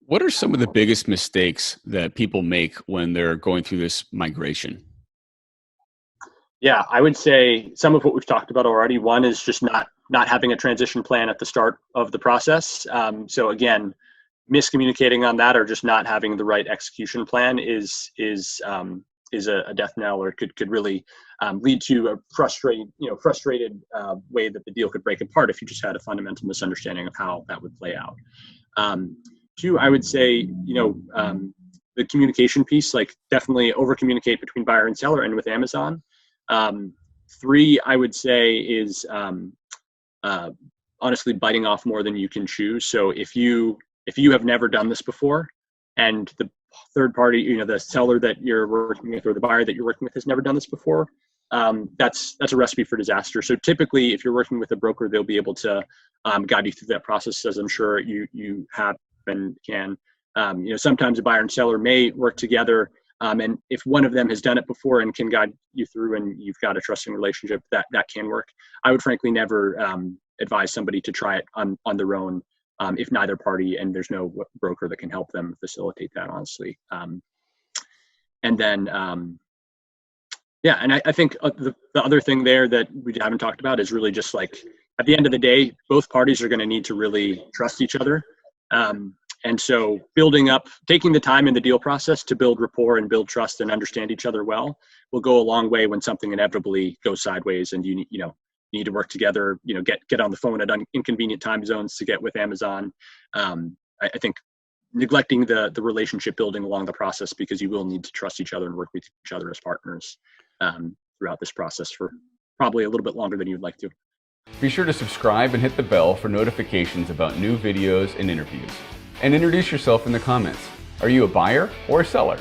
What are some of the biggest mistakes that people make when they're going through this migration? Yeah, I would say some of what we've talked about already. One is just not having a transition plan at the start of the process. So again, miscommunicating on that or just not having the right execution plan is a death knell, or could really lead to a frustrated way that the deal could break apart if you just had a fundamental misunderstanding of how that would play out. Um, Two, I would say the communication piece, like definitely over communicate between buyer and seller and with Amazon. um, Three, I would say, is uh, honestly biting off more than you can chew. So if you have never done this before, and the third party, the seller that you're working with or the buyer that you're working with has never done this before, that's a recipe for disaster. So typically, if you're working with a broker, they'll be able to guide you through that process, as I'm sure you have and can. Sometimes a buyer and seller may work together, and if one of them has done it before and can guide you through, and you've got a trusting relationship, that can work. I would frankly never advise somebody to try it on their own, if neither party and there's no broker that can help them facilitate that, honestly. And then, yeah, and I think the other thing there that we haven't talked about is really just like, at the end of the day, both parties are going to need to really trust each other. And so taking the time in the deal process to build rapport and build trust and understand each other well will go a long way when something inevitably goes sideways and you need to work together, get on the phone at inconvenient time zones to get with Amazon. I think neglecting the relationship building along the process, because you will need to trust each other and work with each other as partners throughout this process for probably a little bit longer than you'd like to. Be sure to subscribe and hit the bell for notifications about new videos and interviews. And introduce yourself in the comments. Are you a buyer or a seller?